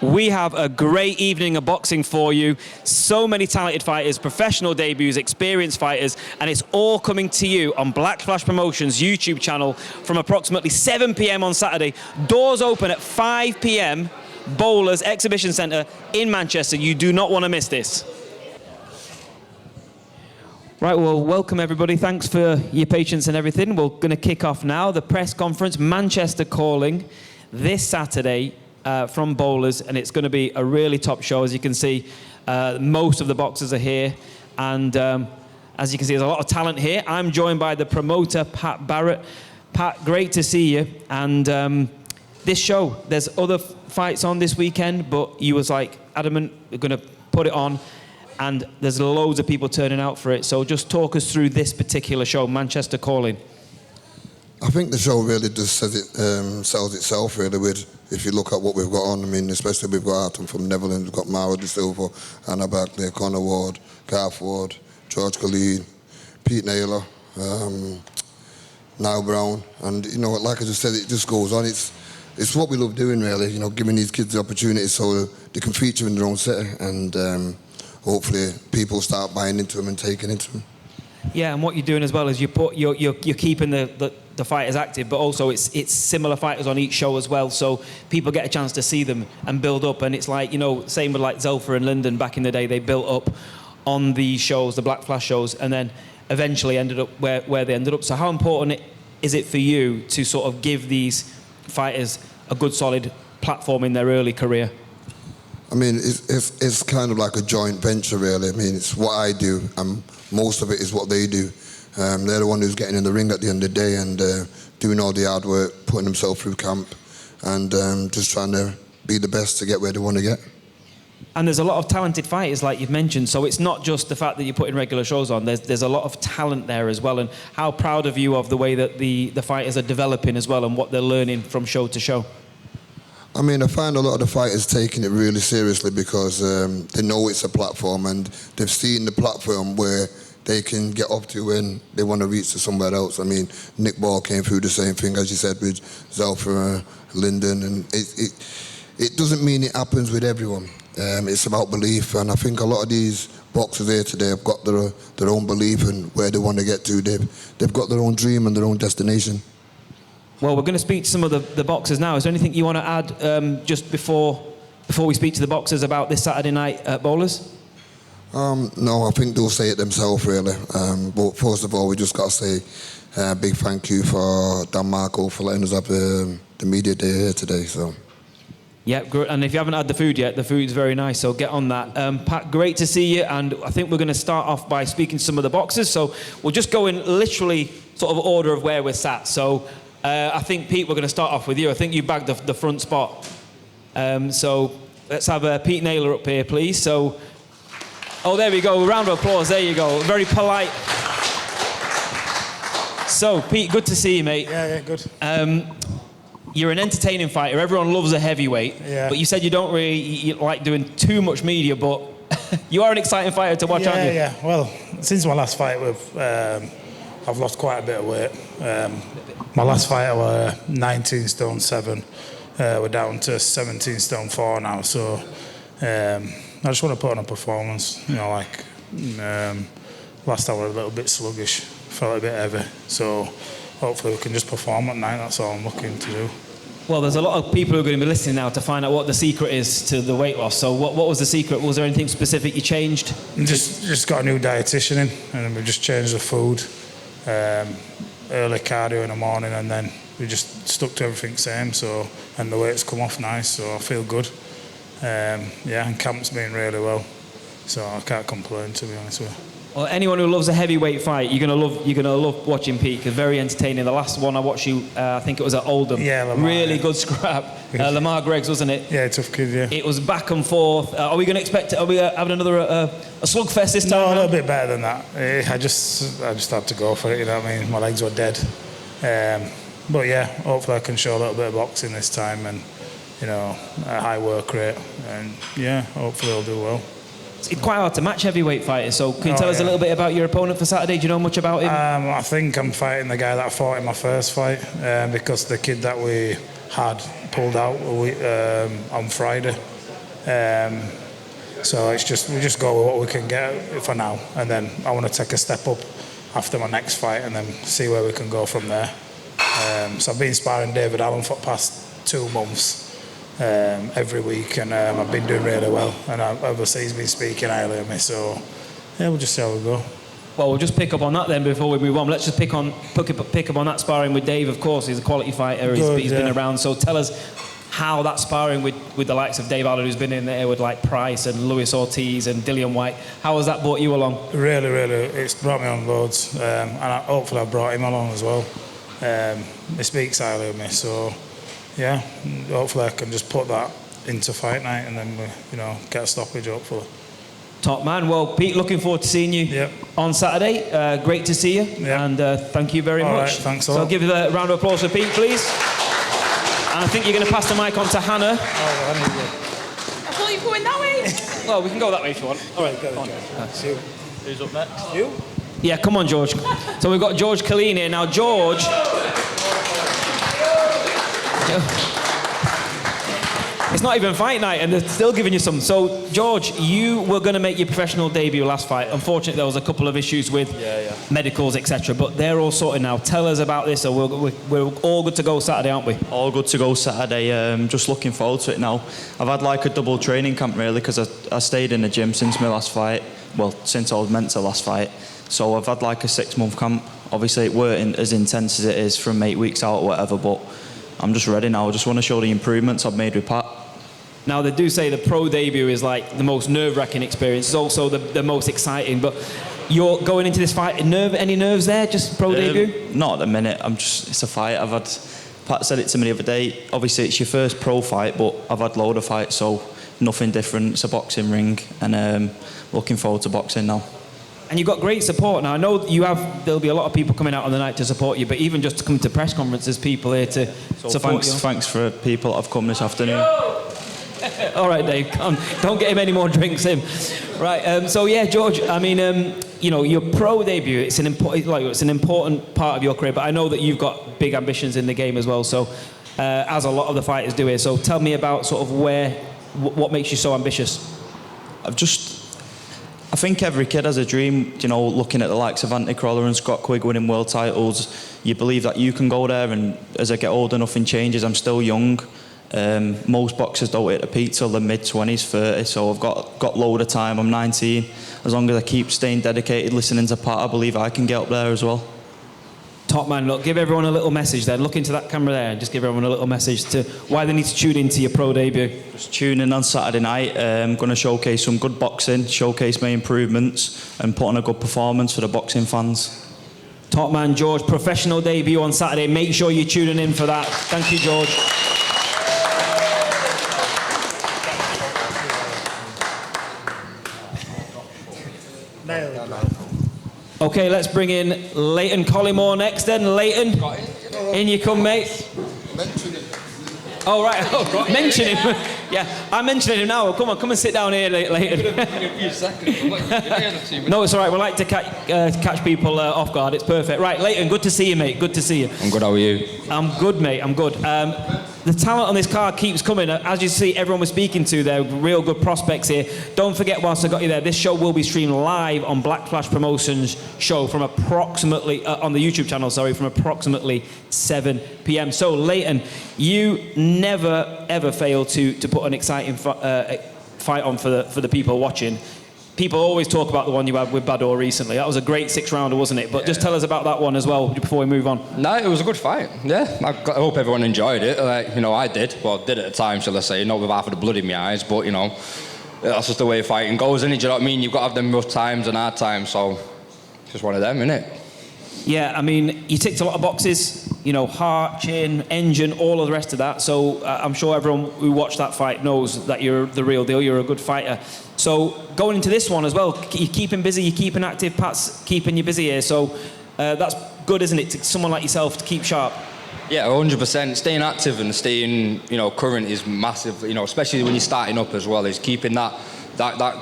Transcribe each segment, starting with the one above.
We have a great evening of boxing for you. So many talented fighters, professional debuts, experienced fighters, and it's all coming to you on Black Flash Promotions YouTube channel from approximately 7 p.m. on Saturday. Doors open at 5 p.m. Bowlers Exhibition Centre in Manchester. You do not want to miss this. Right, well, welcome everybody. Thanks for your patience and everything. We're going to kick off now. The press conference, Manchester calling, this Saturday from Bowlers, and it's going to be a really top show. As you can see, most of the boxers are here, and as you can see, there's a lot of talent here. I'm joined by the promoter, Pat Barrett. Pat, great to see you. And this show, there's other fights on this weekend, but you was like adamant, we're going to put it on. And there's loads of people turning out for it. So just talk us through this particular show, Manchester Calling. I think the show really just sells itself, really, with, if you look at what we've got on. I mean, especially we've got Artem from Netherlands, we've got Mara De Silva, Anna Bagley, Connor Ward, Garth Ward, George Khalid, Pete Naylor, Niall Brown. And, you know, like I just said, it just goes on. It's what we love doing, really, you know, giving these kids the opportunity so they can feature in their own city. And hopefully people start buying into them and taking into them. Yeah, and what you're doing as well is you're keeping the fighters active, but also it's similar fighters on each show as well, so people get a chance to see them and build up. And it's like, you know, same with like Zelfa and Lyndon back in the day, they built up on these shows, the Black Flash shows, and then eventually ended up where they ended up. So how important is it for you to sort of give these fighters a good solid platform in their early career? I mean, it's kind of like a joint venture, really. I mean, it's what I do, and most of it is what they do. They're the one who's getting in the ring at the end of the day and doing all the hard work, putting themselves through camp, and just trying to be the best to get where they want to get. And there's a lot of talented fighters, like you've mentioned, so it's not just the fact that you're putting regular shows on, there's a lot of talent there as well. And how proud of you of the way that the fighters are developing as well and what they're learning from show to show? I mean, I find a lot of the fighters taking it really seriously because they know it's a platform and they've seen the platform where they can get up to when they want to reach to somewhere else. I mean, Nick Ball came through the same thing, as you said, with Zelfa, Lyndon, and it doesn't mean it happens with everyone. It's about belief, and I think a lot of these boxers here today have got their own belief in where they want to get to. They've got their own dream and their own destination. Well, we're going to speak to some of the boxers now. Is there anything you want to add just before we speak to the boxers about this Saturday night at Bowlers? No, I think they'll say it themselves, really. But first of all, we just got to say a big thank you for Dan Marco for letting us have the media day here today. So. Yeah, great. And if you haven't had the food yet, the food's very nice, so get on that. Pat, great to see you, and I think we're going to start off by speaking to some of the boxers. So we'll just go in literally sort of order of where we're sat. So I think, Pete, we're going to start off with you. I think you bagged the front spot. So let's have Pete Naylor up here, please. So, oh, there we go. Round of applause. There you go. Very polite. So, Pete, good to see you, mate. Yeah, good. You're an entertaining fighter. Everyone loves a heavyweight. Yeah. But you said you don't really like doing too much media, but you are an exciting fighter to watch, aren't you? Yeah. Well, since my last fight, I've lost quite a bit of weight. My last fight, I was 19 stone 7. We're down to 17 stone 4 now. So I just want to put on a performance. You know, like last time I was a little bit sluggish, felt a bit heavy. So hopefully we can just perform at night. That's all I'm looking to do. Well, there's a lot of people who are going to be listening now to find out what the secret is to the weight loss. So what was the secret? Was there anything specific you changed? Just got a new dietitian in, and then we just changed the food. Early cardio in the morning, and then we just stuck to everything same. So, and the weight's come off nice, so I feel good. And camp's been really well, so I can't complain, to be honest with you. Well, anyone who loves a heavyweight fight, you're gonna love watching Pete. Because very entertaining. The last one I watched you, I think it was at Oldham. Yeah, Lamar, really good scrap. Lamar Greggs, wasn't it? Yeah, tough kid. Yeah. It was back and forth. Are we going to expect? Are we having another a slugfest this time? No, a little bit better than that. I just had to go for it. You know what I mean? My legs were dead. But yeah, hopefully I can show a little bit of boxing this time, and you know, a high work rate, and yeah, hopefully I'll do well. It's quite hard to match heavyweight fighters, so can you tell us a little bit about your opponent for Saturday? Do you know much about him? I think I'm fighting the guy that I fought in my first fight, because the kid that we had pulled out on Friday. So we just go with what we can get for now, and then I want to take a step up after my next fight, and then see where we can go from there. So I've been sparring David Allen for the past 2 months, every week, and I've been doing really well. And obviously he's been speaking highly of me, so yeah, we'll just see how we go. Well, we'll just pick up on that then before we move on. Let's just pick up on that sparring with Dave. Of course, he's a quality fighter. He's been around. So tell us how that sparring with the likes of Dave Allen, who's been in there with like Price and Luis Ortiz and Dillian White. How has that brought you along? Really, it's brought me on loads, and hopefully I've brought him along as well. He speaks highly of me, so yeah, hopefully I can just put that into fight night, and then we, get a stoppage hopefully. Top man. Well, Pete, looking forward to seeing you on Saturday. Great to see you, and thank you very much. Right, thanks a lot. So I'll give you a round of applause for Pete, please. And I think you're going to pass the mic on to Hannah. I thought you were going that way. Well, we can go that way if you want. All right, go on. Who's up next? You? Yeah, come on, George. So we've got George Khen here. Now, George... It's not even fight night, and they're still giving you some. So, George, you were going to make your professional debut last fight. Unfortunately, there was a couple of issues with medicals, etc., but they're all sorted now. Tell us about this. So we're all good to go Saturday, aren't we? All good to go Saturday. Just looking forward to it now. I've had like a double training camp, really, because I stayed in the gym since my last fight. Well, since I was meant to last fight. So I've had like a 6-month camp. Obviously, it weren't as intense as it is from 8 weeks out or whatever, but I'm just ready now. I just want to show the improvements I've made with Pat. Now, they do say the pro debut is like the most nerve-wracking experience. It's also the most exciting. But you're going into this fight, any nerves there, just pro debut? Not at the minute. It's a fight. Pat said it to me the other day. Obviously, it's your first pro fight, but I've had load of fights, so nothing different. It's a boxing ring, and looking forward to boxing now. And you've got great support now. I know there'll be a lot of people coming out on the night to support you, but even just to come to press conferences, people here to support you. Thanks for people that have come this afternoon. All right, Dave, don't get him any more drinks in. Right, so yeah, George, I mean, your pro debut, it's an important part of your career, but I know that you've got big ambitions in the game as well, so as a lot of the fighters do here. So tell me about sort of what makes you so ambitious? I think every kid has a dream, looking at the likes of Anthony Croller and Scott Quigg winning world titles. You believe that you can go there, and as I get older, nothing changes. I'm still young. Most boxers don't hit a peak till the mid-20s, 30, so I've got load of time. I'm 19. As long as I keep staying dedicated, listening to Pat, I believe I can get up there as well. Top man, look, give everyone a little message then. Look into that camera there and just give everyone a little message to why they need to tune into your pro debut. Just tune in on Saturday night. I'm going to showcase some good boxing, showcase my improvements, and put on a good performance for the boxing fans. Top man, George, professional debut on Saturday. Make sure you're tuning in for that. Thank you, George. Okay, let's bring in Leighton Collymore next then. Leighton, in you come, mate. Oh, right. Oh, mention him. Yeah, I'm mentioning him now. Come on, come and sit down here, Leighton. No, it's all right. We like to catch people off guard. It's perfect. Right, Leighton, good to see you, mate. Good to see you. I'm good, how are you? I'm good, mate. I'm good. The talent on this card keeps coming. As you see, everyone we're speaking to, they're real good prospects here. Don't forget, whilst I got you there, this show will be streamed live on Black Flash Promotions show from approximately, on the YouTube channel, from approximately 7 p.m. So, Leighton, you never, ever fail to put an exciting fight on for the people watching. People always talk about the one you had with Bador recently. That was a great 6-rounder, wasn't it? But just tell us about that one as well before we move on. No, it was a good fight. Yeah, I hope everyone enjoyed it. I did. Well, did at the time, shall I say. Not with half of the blood in my eyes, but, that's just the way fighting goes, isn't it? Do you know what I mean? You've got to have them rough times and hard times, so it's just one of them, isn't it? Yeah, I mean, you ticked a lot of boxes, heart, chin, engine, all of the rest of that. So I'm sure everyone who watched that fight knows that you're the real deal. You're a good fighter. So going into this one as well, you're keeping busy, you're keeping active. Pat's keeping you busy here. So that's good, isn't it, to someone like yourself to keep sharp? Yeah, 100%. Staying active and staying, current is massive. Especially when you're starting up as well. Is keeping that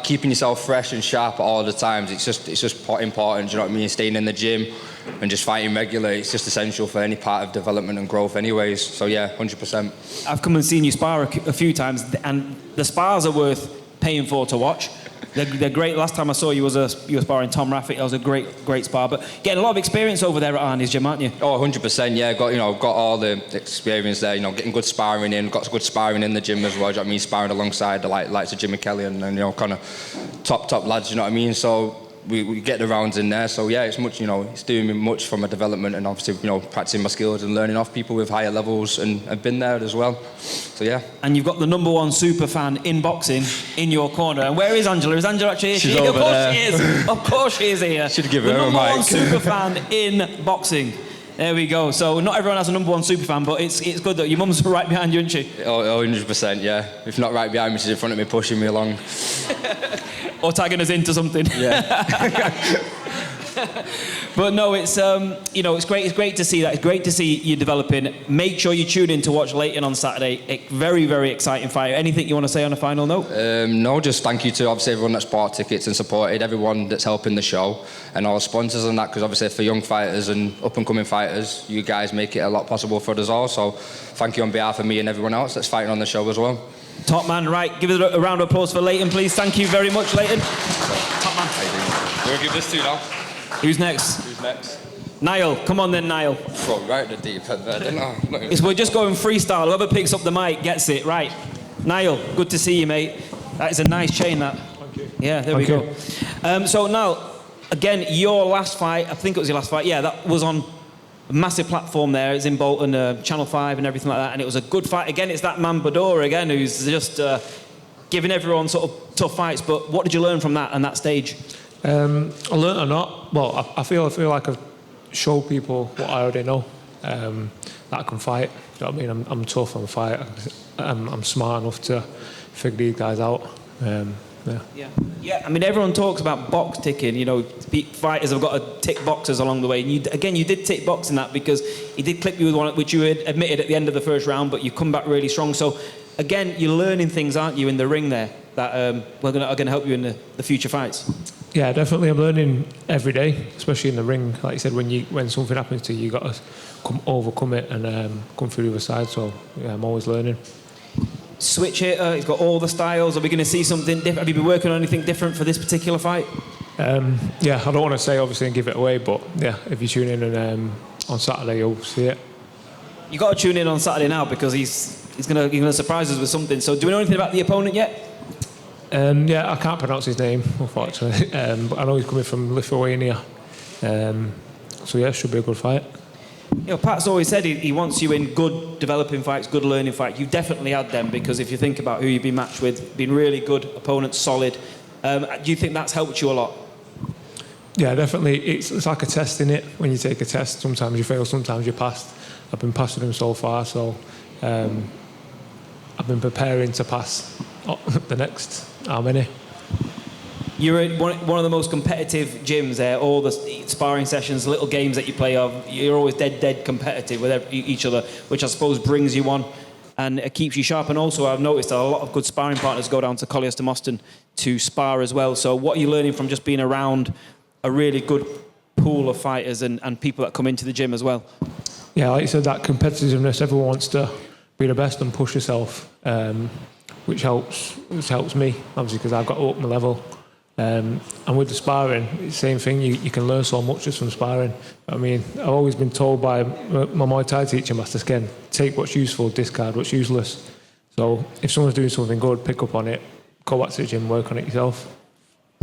keeping yourself fresh and sharp at all the times. It's just important. Do you know what I mean? Staying in the gym and just fighting regularly. It's just essential for any part of development and growth, anyways. So yeah, 100%. I've come and seen you spar a few times, and the spars are worth paying for to watch. They're great. Last time I saw you you were sparring Tom Raffick. That was a great spar. But getting a lot of experience over there at Arnie's gym, aren't you? Oh, 100%. Yeah, got all the experience there. Getting good sparring in. Got good sparring in the gym as well. Do you know what I mean? Sparring alongside the likes of Jimmy Kelly and kind of top lads. You know what I mean? So we get the rounds in there. So yeah, it's much. It's doing me much for my development and obviously practicing my skills and learning off people with higher levels and I've been there as well. So yeah. And you've got the #1 super fan in boxing in your corner. And where is Angela? Is Angela actually here? She's over of course there. she is. Of course she is here. Should give the her a mic. #1 super fan in boxing. There we go. So not everyone has a #1 super fan, but it's good that your mum's right behind you, isn't she? Oh, 100%. Yeah. If not right behind me, she's in front of me, pushing me along. Or tagging us into something. Yeah. But no, it's it's great. It's great to see that. It's great to see you developing. Make sure you tune in to watch Leighton on Saturday. Very, very exciting fight. Anything you want to say on a final note? No, just thank you to obviously everyone that's bought tickets and supported, everyone that's helping the show, and all the sponsors and that. Because obviously for young fighters and up and coming fighters, you guys make it a lot possible for us all. So thank you on behalf of me and everyone else that's fighting on the show as well. Top man, right. Give it a round of applause for Leighton, please. Thank you very much, Leighton. Top man. We'll give this to you now. Who's next? Who's next? Niall. Come on then, Niall. Throw right in the deep end there, didn't I? We're just going freestyle. Whoever picks up the mic gets it. Right. Niall, good to see you, mate. That is a nice chain, that. Thank you. Yeah, there we go. So now, again, your last fight, I think it was your last fight. Yeah, that was on a massive platform there. It's in Bolton, Channel 5 and everything like that. And it was a good fight. Again, it's that man Bador again who's just giving everyone sort of tough fights. But what did you learn from that and that stage? I learnt a lot. Well, I feel like I've showed people what I already know, that I can fight. You know what I mean? I'm tough, I'm a fighter. I'm smart enough to figure these guys out. Yeah. I mean, everyone talks about box ticking. Fighters have got to tick boxes along the way. And you did tick boxing that because he did clip you with one, which you had admitted at the end of the first round, but you come back really strong. So, again, you're learning things, aren't you, in the ring there that are going to help you in the future fights? Yeah, definitely. I'm learning every day, especially in the ring. Like you said, when something happens to you, you got to overcome it and come through the other side. So yeah, I'm always learning. Switch hitter, he's got all the styles. Are we going to see something different? Have you been working on anything different for this particular fight? Yeah, I don't want to say obviously and give it away, but yeah, if you tune in and on Saturday, you'll see it. You got to tune in on Saturday now because he's going to surprise us with something. So, do we know anything about the opponent yet? Yeah, I can't pronounce his name, unfortunately, but I know he's coming from Lithuania. So yeah, it should be a good fight. Pat's always said he wants you in good developing fights, good learning fights. You've definitely had them because if you think about who you've been matched with, been really good opponents, solid. Do you think that's helped you a lot? Yeah, definitely. It's like a test, innit? When you take a test, sometimes you fail, sometimes you pass. I've been passing them so far, so I've been preparing to pass the next how many. You're in one of the most competitive gyms there. All the sparring sessions, little games that you play of, you're always dead competitive with each other, which I suppose brings you on and it keeps you sharp. And also I've noticed that a lot of good sparring partners go down to Colliers to Moston to spar as well. So what are you learning from just being around a really good pool of fighters and people that come into the gym as well? Yeah, like you said, that competitiveness, everyone wants to be the best and push yourself, which helps me, obviously, because I've got to up my level. And with the sparring, it's the same thing. You can learn so much just from sparring. I mean, I've always been told by my Muay Thai teacher, Master Khen, take what's useful, discard what's useless. So if someone's doing something good, pick up on it, go back to the gym, work on it yourself.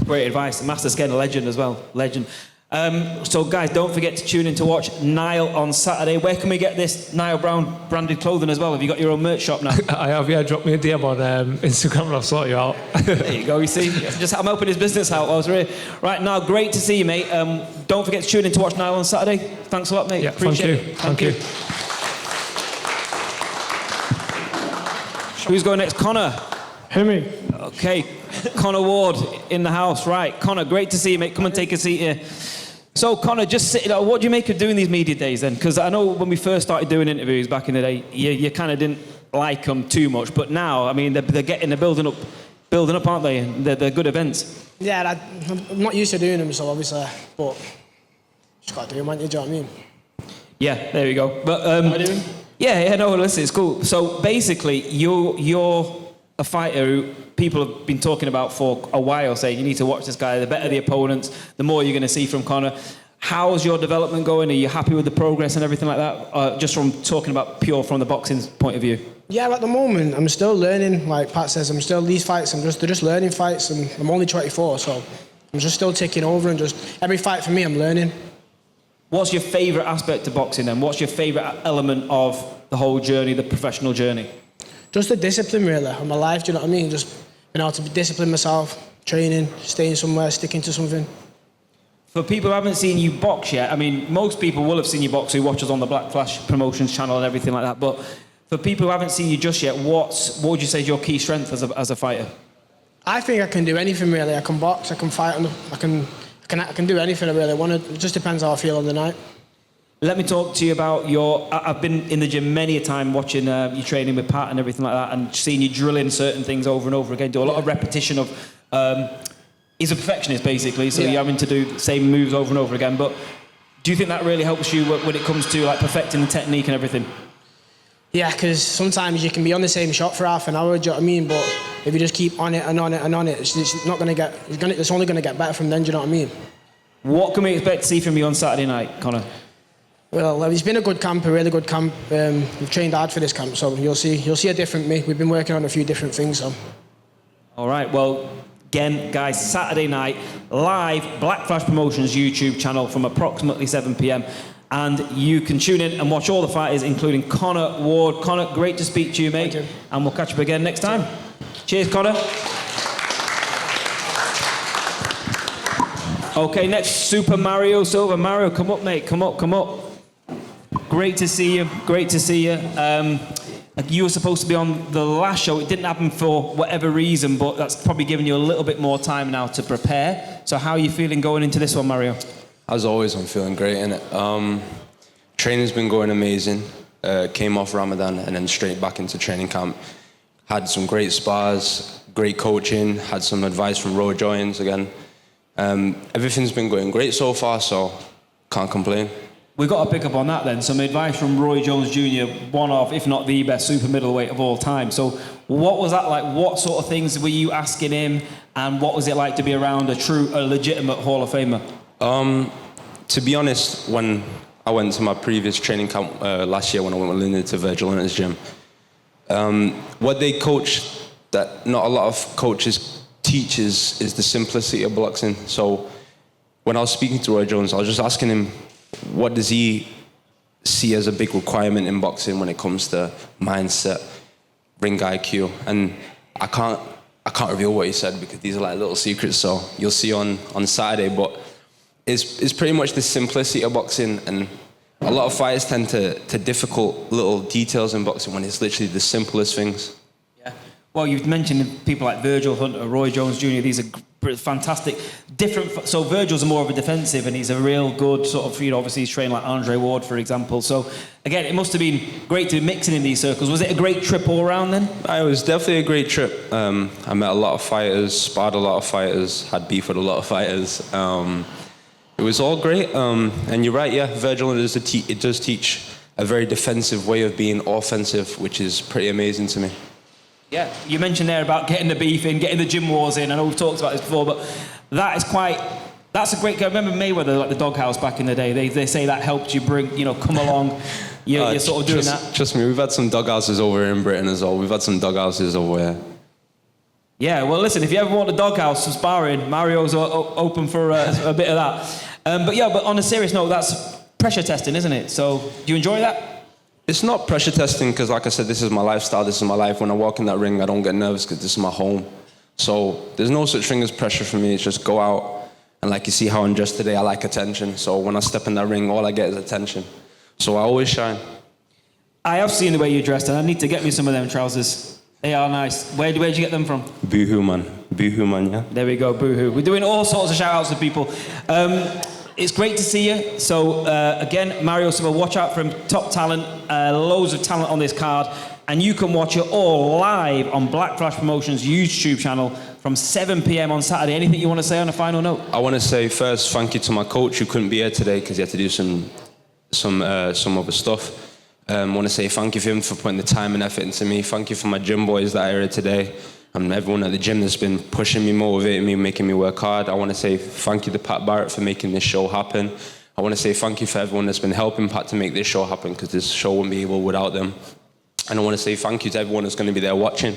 Great advice. Master Khen, a legend as well. Legend. So guys, don't forget to tune in to watch Niall on Saturday. Where can we get this Niall Brown branded clothing as well? Have you got your own merch shop now? I have, yeah. Drop me a DM on Instagram and I'll sort you out. There you go, you see. I'm helping his business out. I was really... Right, Niall, great to see you, mate. Don't forget to tune in to watch Niall on Saturday. Thanks a lot, mate. Yeah, appreciate it. Thank you. Who's going next? Connor? Me. Okay, Connor Ward in the house. Right, Connor, great to see you, mate. Come and take a seat here. So, Connor, just what do you make of doing these media days then? Because I know when we first started doing interviews back in the day, you kind of didn't like them too much, but now, I mean, they're building up, aren't they? They're good events. Yeah, I'm not used to doing them, so obviously, but just got to do them, do you know what I mean? Yeah, there you go. But What am I doing? yeah, no, listen, it's cool. So basically, you're a fighter who people have been talking about for a while, saying you need to watch this guy. The better the opponents, the more you're going to see from Connor. How's your development going? Are you happy with the progress and everything like that? Just from talking about pure from the boxing point of view. Yeah, at the moment, I'm still learning. Like Pat says, these fights, they're just learning fights, and I'm only 24, so I'm just still taking over, and just every fight for me, I'm learning. What's your favourite aspect of boxing then? What's your favourite element of the whole journey, the professional journey? Just the discipline, really, of my life, do you know what I mean? Just being able to discipline myself, training, staying somewhere, sticking to something. For people who haven't seen you box yet, I mean, most people will have seen you box who watch us on the Black Flash Promotions channel and everything like that, but for people who haven't seen you just yet, what would you say is your key strength as a fighter? I think I can do anything, really. I can box, I can fight, I can do anything I really want. It just depends how I feel on the night. Let me talk to you about I've been in the gym many a time watching you training with Pat and everything like that, and seeing you drilling certain things over and over again, do a lot of repetition of... he's a perfectionist, basically, so you're having to do the same moves over and over again, but do you think that really helps you when it comes to like perfecting the technique and everything? Yeah, because sometimes you can be on the same shot for half an hour, do you know what I mean? But if you just keep on it and on it and on it, it's not going to get... It's only going to get better from then, do you know what I mean? What can we expect to see from you on Saturday night, Connor? Well, it's been a good camp, a really good camp. We've trained hard for this camp, so you'll see a different me. We've been working on a few different things, so... All right, well, again, guys, Saturday night, live, Black Flash Promotions YouTube channel from approximately 7 p.m. And you can tune in and watch all the fighters, including Connor Ward. Connor, great to speak to you, mate. Thank you. And we'll catch up again next time. Cheers, Connor. Okay, next, Super Mario Silva. Mario, come up, mate. Come up. Great to see you. You were supposed to be on the last show. It didn't happen for whatever reason, but that's probably given you a little bit more time now to prepare. So how are you feeling going into this one, Mario? As always, I'm feeling great in it. Training's been going amazing. Came off Ramadan and then straight back into training camp. Had some great spars, great coaching, had some advice from Roy Jones again. Everything's been going great so far, so can't complain. We've got to pick up on that then. Some advice from Roy Jones Jr., one of, if not the best super middleweight of all time. So what was that like? What sort of things were you asking him? And what was it like to be around a legitimate Hall of Famer? To be honest, when I went to my previous training camp last year when I went with Linda to Virgil in his gym, what they coach that not a lot of coaches teach is the simplicity of boxing. So when I was speaking to Roy Jones, I was just asking him, what does he see as a big requirement in boxing when it comes to mindset, ring IQ? And I can't reveal what he said because these are like little secrets, so you'll see on Saturday, but it's pretty much the simplicity of boxing, and a lot of fighters tend to difficult little details in boxing when it's literally the simplest things. Yeah. Well, you've mentioned people like Virgil Hunter, Roy Jones Jr., these are fantastic, different. So Virgil's more of a defensive, and he's a real good sort of, obviously he's trained like Andre Ward, for example. So again, it must have been great to be mixing in these circles. Was it a great trip all around then? It was definitely a great trip. I met a lot of fighters, sparred a lot of fighters, had beef with a lot of fighters. It was all great. And you're right, yeah, Virgil it does teach a very defensive way of being offensive, which is pretty amazing to me. Yeah, you mentioned there about getting the beef in, getting the gym wars in. I know we've talked about this before, but that's a great... I remember Mayweather, like the doghouse back in the day. They say that helped you come along. You're sort of doing that. Trust me, we've had some doghouses over in Britain as well. We've had some doghouses over here. Yeah, well, listen, if you ever want a doghouse for sparring, Mario's open for a bit of that. But on a serious note, that's pressure testing, isn't it? So, do you enjoy that? It's not pressure testing because, like I said, this is my lifestyle, this is my life. When I walk in that ring, I don't get nervous because this is my home. So there's no such thing as pressure for me. It's just go out, and like you see how I'm dressed today, I like attention. So when I step in that ring, all I get is attention. So I always shine. I have seen the way you're dressed, and I need to get me some of them trousers. They are nice. Where'd you get them from? Boohoo, man. Boohoo, man, yeah. There we go, Boohoo. We're doing all sorts of shout-outs to people. it's great to see you. So, again, Mario Silva, watch out for him. Top talent, loads of talent on this card. And you can watch it all live on Black Flash Promotions YouTube channel from 7 p.m. on Saturday. Anything you want to say on a final note? I want to say first thank you to my coach who couldn't be here today because he had to do some other stuff. I want to say thank you for him for putting the time and effort into me. Thank you for my gym boys that are here today. And everyone at the gym that's been pushing me, motivating me, making me work hard. I want to say thank you to Pat Barrett for making this show happen. I want to say thank you for everyone that's been helping Pat to make this show happen because this show wouldn't be able without them. And I want to say thank you to everyone that's going to be there watching.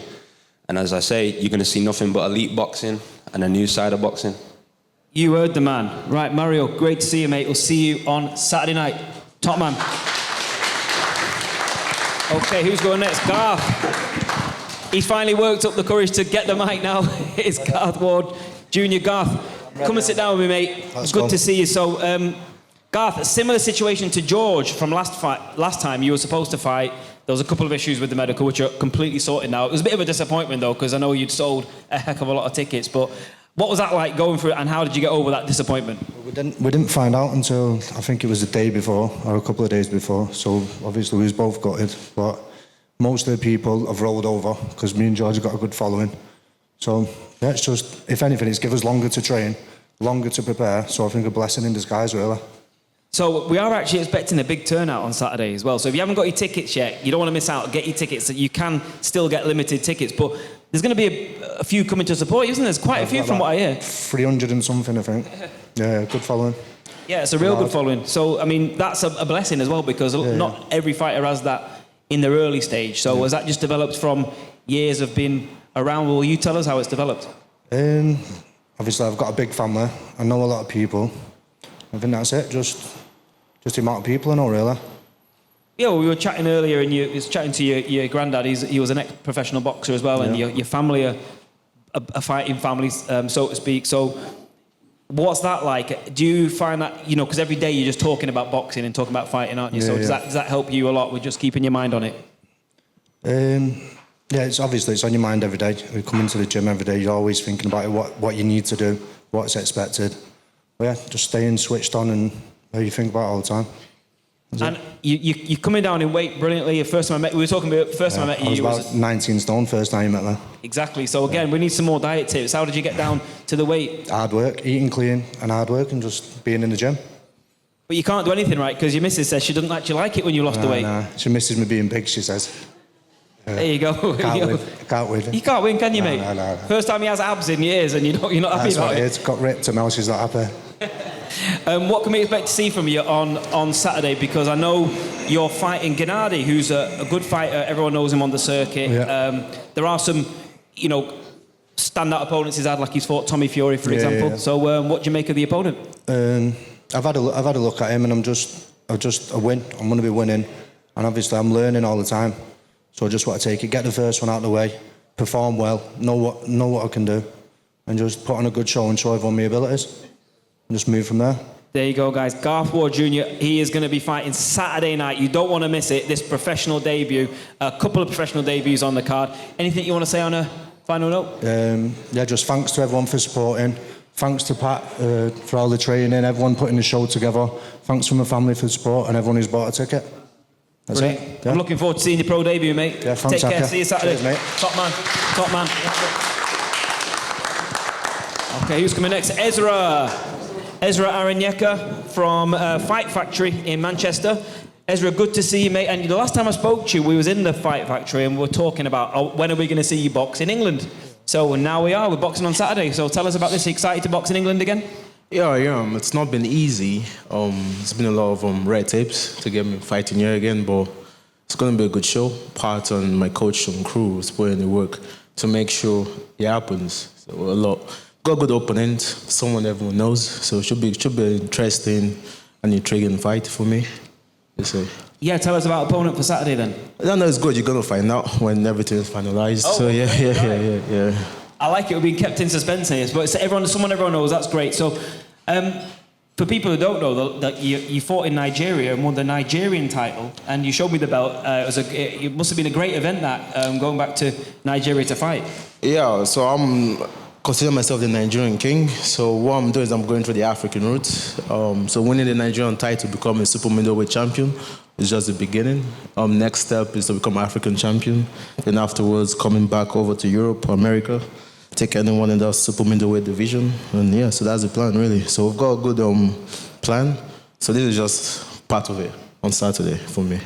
And as I say, you're going to see nothing but elite boxing and a new side of boxing. You heard the man. Right, Mario, great to see you, mate. We'll see you on Saturday night. Top man. Okay, who's going next? Garth. He's finally worked up the courage to get the mic now. It's Garth Ward Junior. Garth, come and sit down with me, mate. It's good to see you. So, Garth, a similar situation to George from last time you were supposed to fight. There was a couple of issues with the medical, which are completely sorted now. It was a bit of a disappointment, though, because I know you'd sold a heck of a lot of tickets. But what was that like going through it, and how did you get over that disappointment? We didn't find out until, I think it was the day before, or a couple of days before. So, obviously, we was both gutted. But most of the people have rolled over, because me and George have got a good following. So, yeah, it's just, if anything, it's given us longer to train, longer to prepare. So I think a blessing in disguise, really. So we are actually expecting a big turnout on Saturday as well. So if you haven't got your tickets yet, you don't want to miss out. Get your tickets. You can still get limited tickets, but there's going to be a few coming to support you, isn't there? There's quite a few from what I hear. 300 and something, I think. Yeah, good following. Yeah, it's a real good following. So, I mean, that's a blessing as well, because not every fighter has that in their early stage. So has that just developed from years of being around? Will you tell us how it's developed? Obviously, I've got a big family. I know a lot of people. I think that's it. Just the amount of people I know, really. Yeah, well, we were chatting earlier, and you was chatting to your granddad. He was an ex-professional boxer as well, and your family are a fighting family, so to speak. So, what's that like? Do you find that, because every day you're just talking about boxing and talking about fighting, aren't you? Does that help you a lot with just keeping your mind on it? Yeah, it's on your mind every day. We come into the gym every day. You're always thinking about it, what you need to do, what's expected. But yeah, just staying switched on and you think about it all the time. And you're coming down in weight brilliantly. First time I met you, we were talking about first time I met you. I was about 19 stone first time you met me. Exactly. So again, we need some more diet tips. How did you get down to the weight? Hard work, eating clean and hard work, and just being in the gym. But you can't do anything, right? Because your missus says she doesn't actually like it when you lost the weight. Nah, she misses me being big, she says. There you go. Can't win. You can't win, can you, mate? No. First time he has abs in years, and you're not happy about it. It's got ripped, and now she's not happy. What can we expect to see from you on Saturday? Because I know you're fighting Gennady, who's a good fighter. Everyone knows him on the circuit. Yeah. There are some, standout opponents he's had, like he's fought Tommy Fury, for example. Yeah. So, what do you make of the opponent? I've had a look at him, and I'm just a win. I'm going to be winning, and obviously I'm learning all the time. So I just want to take it, get the first one out of the way, perform well, know what I can do, and just put on a good show and show everyone my abilities, and just move from there. There you go, guys. Garth Ward Junior, he is going to be fighting Saturday night. You don't want to miss it, this professional debut. A couple of professional debuts on the card. Anything you want to say on a final note? Just thanks to everyone for supporting. Thanks to Pat for all the training, everyone putting the show together. Thanks from my family for the support and everyone who's bought a ticket. That's it. Yeah. I'm looking forward to seeing your pro debut, mate. Yeah, thanks, Take care. See you Saturday. Cheers, mate. Top man. Okay, who's coming next? Ezra Aranyeka from Fight Factory in Manchester. Ezra, good to see you, mate. And the last time I spoke to you, we was in the Fight Factory and we were talking about when are we going to see you box in England. So now we're boxing on Saturday. So tell us about this. Are you excited to box in England again? Yeah, I am. It's not been easy. It's been a lot of red tapes to get me fighting here again, but it's going to be a good show. Part on my coach and crew is putting the work to make sure it happens. So got a good opponent, someone everyone knows. So it should be interesting and intriguing fight for me. Yeah, tell us about opponent for Saturday then. I know it's good. You're going to find out when everything is finalized. Oh, so yeah. I like it. We're being kept in suspense here, but someone everyone knows. That's great. So, for people who don't know, that you fought in Nigeria and won the Nigerian title, and you showed me the belt. It must have been a great event that going back to Nigeria to fight. Yeah. So I'm consider myself the Nigerian king. So what I'm doing is I'm going through the African route. So winning the Nigerian title, become a super middleweight champion, is just the beginning. Next step is to become African champion. Then afterwards, coming back over to Europe, America, take anyone in that super middleweight division. And yeah, so that's the plan really. So we've got a good plan. So this is just part of it on Saturday for me.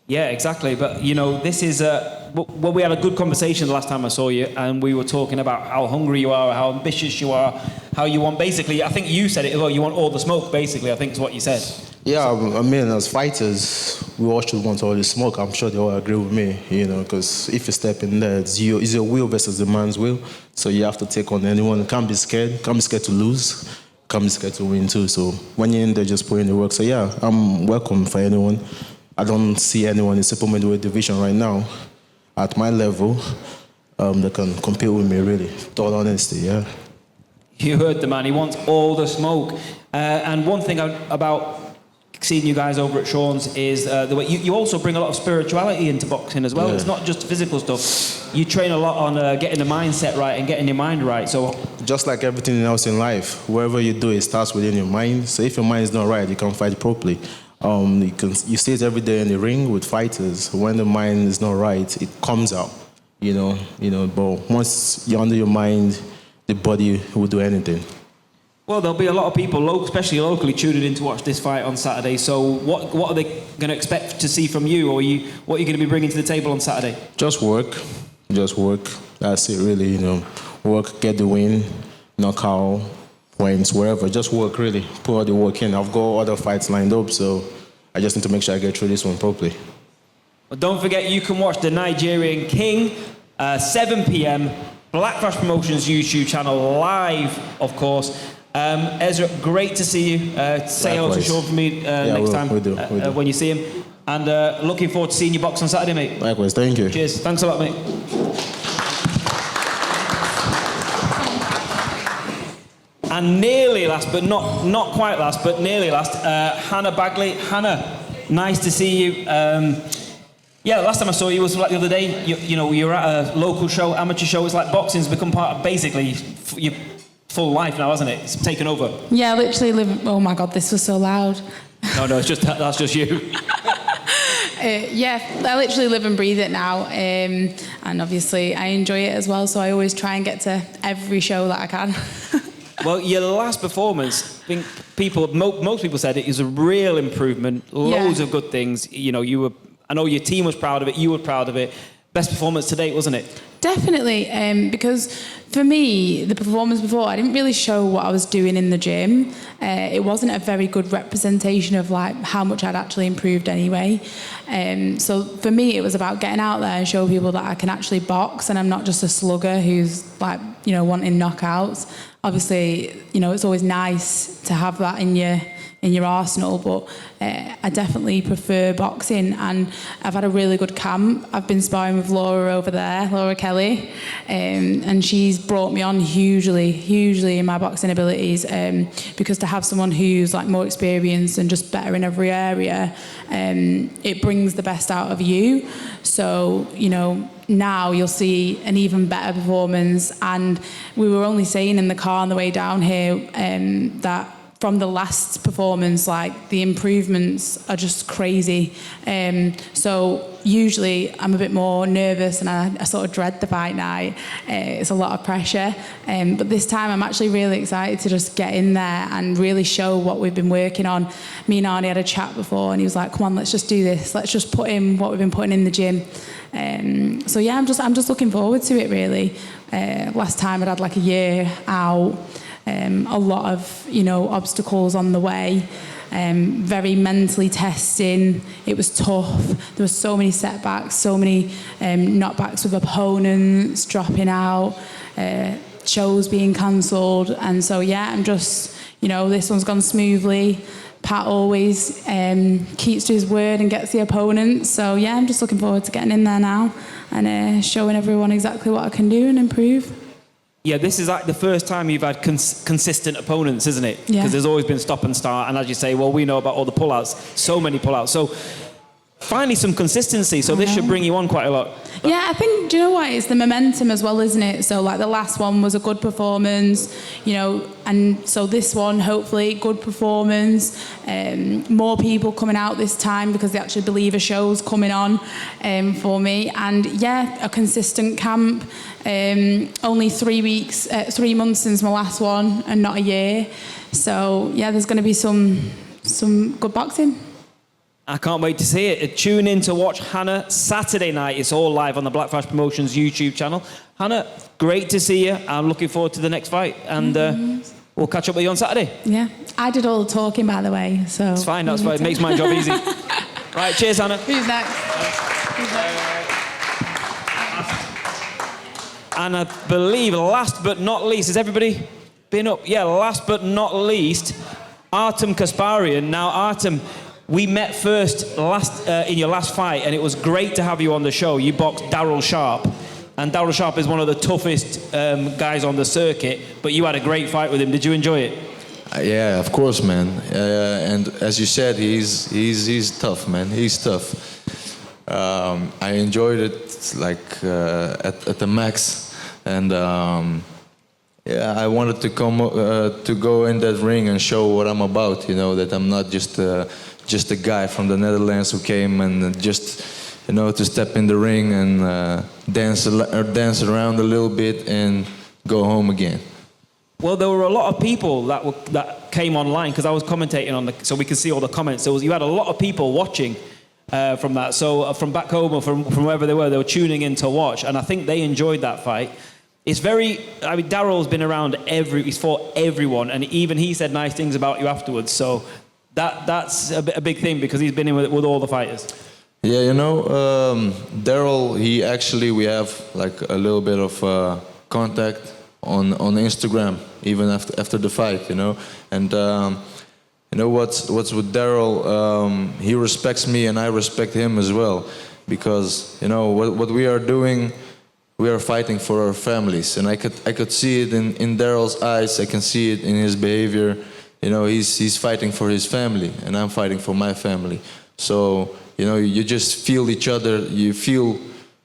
Yeah, exactly. But, you know, this is... well, we had a good conversation the last time I saw you, and we were talking about how hungry you are, how ambitious you are, how you want... Basically, I think you said it, well, you want all the smoke, basically, I think is what you said. Yeah, I mean, as fighters, we all should want all the smoke. I'm sure they all agree with me, you know, because if you step in there, it's your will versus the man's will. So you have to take on anyone. Can't be scared. Can't be scared to lose. Can't be scared to win, too. So when you're in there, just put in the work. So, yeah, I'm welcome for anyone. I don't see anyone in super middleweight division right now at my level that can compete with me, really. With all honesty, yeah. You heard the man. He wants all the smoke. And one thing about seeing you guys over at Sean's is the way you also bring a lot of spirituality into boxing as well. Yeah. It's not just physical stuff. You train a lot on getting the mindset right and getting your mind right. So just like everything else in life, wherever you do, it starts within your mind. So if your mind is not right, you can't fight properly. You see it every day in the ring with fighters. When the mind is not right, it comes out, you know. But once you're under your mind, the body will do anything. Well, there'll be a lot of people, especially locally, tuning in to watch this fight on Saturday. So what are they going to expect to see from you, or what are you going to be bringing to the table on Saturday? Just work. That's it, really. You know, work, get the win, knockout, points, wherever. Just work, really. Put all the work in. I've got other fights lined up, so I just need to make sure I get through this one properly. Well, don't forget, you can watch the Nigerian King, 7 p.m, Blackflash Promotions YouTube channel, live, of course. Ezra, great to see you. Say hello to Sean for me next time we do. when you see him. And looking forward to seeing you box on Saturday, mate. Likewise, thank you. Cheers. Thanks a lot, mate. And nearly last, but not quite last, but nearly last, Hannah Bagley. Hannah, nice to see you. Yeah, last time I saw you was like the other day. You know, you were at a local show, amateur show. It's like boxing's become part of basically your full life now, hasn't it? It's taken over. Yeah, I literally live... Oh my God, this was so loud. No, it's just that's just you. Yeah, I literally live and breathe it now, and obviously I enjoy it as well, so I always try and get to every show that I can. Well, your last performance, I think most people said it was a real improvement, loads of good things. You know, I know your team was proud of it, you were proud of it. Best performance to date, wasn't it? Definitely, because for me, the performance before, I didn't really show what I was doing in the gym. It wasn't a very good representation of like how much I'd actually improved anyway. So for me, it was about getting out there and show people that I can actually box, and I'm not just a slugger who's like, you know, wanting knockouts. Obviously, you know, it's always nice to have that in your arsenal, but I definitely prefer boxing, and I've had a really good camp. I've been sparring with Laura over there, Laura Kelly, and she's brought me on hugely in my boxing abilities, because to have someone who's like more experienced and just better in every area, it brings the best out of you. So, you know, now you'll see an even better performance. And we were only saying in the car on the way down here that from the last performance, like the improvements are just crazy. So usually I'm a bit more nervous and I sort of dread the fight night. It's a lot of pressure. But this time I'm actually really excited to just get in there and really show what we've been working on. Me and Arnie had a chat before and he was like, come on, let's just do this. Let's just put in what we've been putting in the gym. So yeah, I'm just looking forward to it really. Last time I'd had like a year out. A lot of, you know, obstacles on the way, very mentally testing. It was tough. There were so many setbacks, so many knockbacks with opponents dropping out, shows being cancelled. And so, yeah, I'm just, you know, this one's gone smoothly. Pat always keeps to his word and gets the opponent. So, yeah, I'm just looking forward to getting in there now and showing everyone exactly what I can do and improve. Yeah, this is like the first time you've had consistent opponents, isn't it? Yeah. Because there's always been stop and start, and as you say, well, we know about all the pullouts, so many pullouts. So finally some consistency. So this should bring you on quite a lot. Yeah, I think, do you know what? It's the momentum as well, isn't it? So, like, the last one was a good performance, you know, and so this one, hopefully, good performance. More people coming out this time because they actually believe a show's coming on for me. And, yeah, a consistent camp. Only 3 months since my last one and not a year. So, yeah, there's going to be some good boxing. I can't wait to see it. Tune in to watch Hannah Saturday night. It's all live on the Black Flash Promotions YouTube channel. Hannah, great to see you. I'm looking forward to the next fight. And we'll catch up with you on Saturday. Yeah. I did all the talking, by the way. So it's fine. That's fine. It makes my job easy. Right. Cheers, Hannah. Who's next? And I believe last but not least, has everybody been up? Yeah, last but not least, Aram Kasparian. Now, Aram, we met first in your last fight, and it was great to have you on the show. You boxed Daryl Sharp, and Daryl Sharp is one of the toughest guys on the circuit, but you had a great fight with him. Did you enjoy it? Yeah, of course, man. And as you said, he's tough, man. He's tough. I enjoyed it like at the max, and yeah, I wanted to come to go in that ring and show what I'm about. You know, that I'm not just a guy from the Netherlands who came and just, you know, to step in the ring and dance around a little bit and go home again. Well, there were a lot of people that came online because I was commentating on so we could see all the comments. You had a lot of people watching from that. So from back home or from wherever they were tuning in to watch, and I think they enjoyed that fight. It's Daryl's been around he's fought everyone, and even he said nice things about you afterwards. So that's a big thing because he's been in with all the fighters. Yeah, you know, Daryl, we have like a little bit of contact on Instagram, even after the fight, you know. And you know what's with Daryl, he respects me and I respect him as well, because, you know, what we are doing, we are fighting for our families, and I could see it in Daryl's eyes. I can see it in his behavior. You know, he's fighting for his family, and I'm fighting for my family. So, you know, you just feel each other. You feel,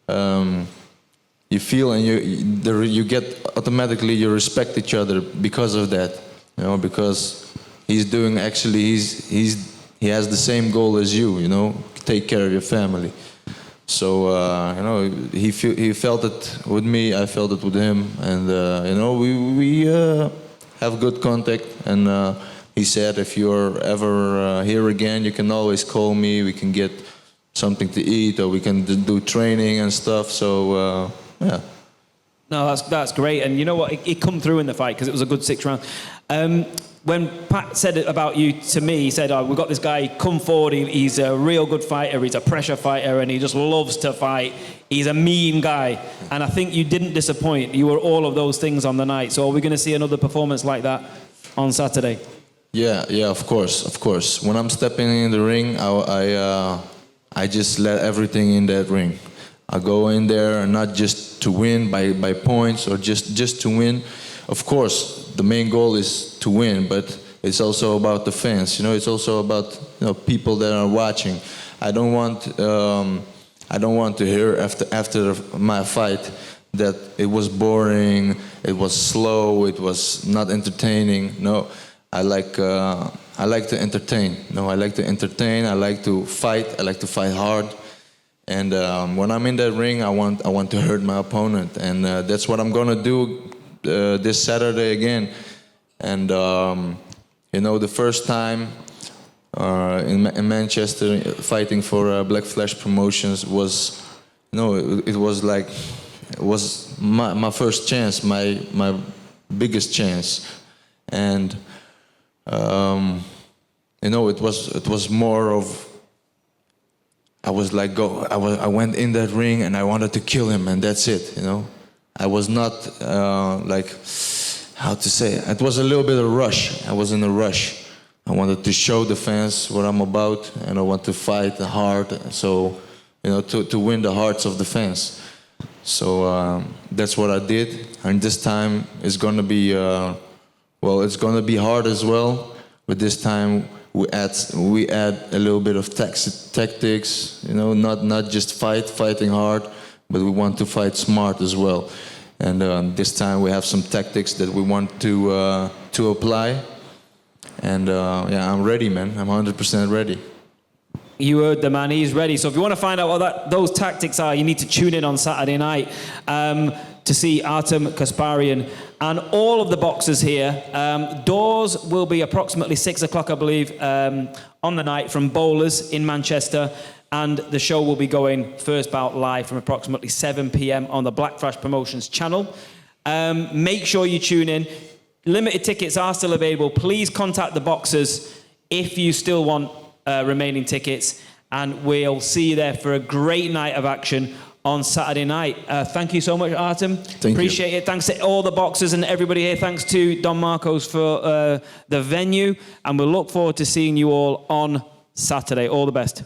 and you get automatically. You respect each other because of that. You know, because he's doing he has the same goal as you. You know, take care of your family. So you know, he felt it with me. I felt it with him, and you know, we have good contact. And he said, if you're ever here again, you can always call me. We can get something to eat, or we can do training and stuff. So yeah. No, that's great. And you know what? It come through in the fight because it was a good 6 rounds. When Pat said it about you to me, he said, we've got this guy, come forward, he's a real good fighter, he's a pressure fighter, and he just loves to fight. He's a mean guy. And I think you didn't disappoint. You were all of those things on the night. So are we going to see another performance like that on Saturday? Yeah, of course. When I'm stepping in the ring, I just let everything in that ring. I go in there and not just to win by points or just to win. Of course, the main goal is to win, but it's also about the fans. You know, it's also about, you know, people that are watching. I don't want to hear after my fight that it was boring, it was slow, it was not entertaining. No, I like to entertain. No, I like to entertain. I like to fight. I like to fight hard. And when I'm in that ring, I want to hurt my opponent, and that's what I'm gonna do this Saturday again. And you know, the first time in Manchester fighting for Black Flash Promotions was, you know, it was my first chance, my biggest chance, and you know, it was more of, I was like, I went in that ring and I wanted to kill him, and that's it, you know. I was not like, how to say it? It was a little bit of a rush. I was in a rush. I wanted to show the fans what I'm about, and I want to fight hard, so, you know, to win the hearts of the fans. So that's what I did, and this time it's gonna be, it's gonna be hard as well. But this time we add a little bit of tactics, you know, not just fighting hard, but we want to fight smart as well. And this time we have some tactics that we want to apply. And yeah, I'm ready, man. I'm 100% ready. You heard the man, he's ready. So if you want to find out what those tactics are, you need to tune in on Saturday night to see Aram Kasparian and all of the boxers here. Doors will be approximately 6 o'clock, I believe, on the night from Bowlers in Manchester. And the show will be going first bout live from approximately 7 p.m. on the Black Flash Promotions channel. Make sure you tune in. Limited tickets are still available. Please contact the boxers if you still want remaining tickets, and we'll see you there for a great night of action on Saturday night. Thank you so much, Aram. Appreciate it. Thanks to all the boxers and everybody here. Thanks to Don Marcos for the venue, and we'll look forward to seeing you all on Saturday. All the best.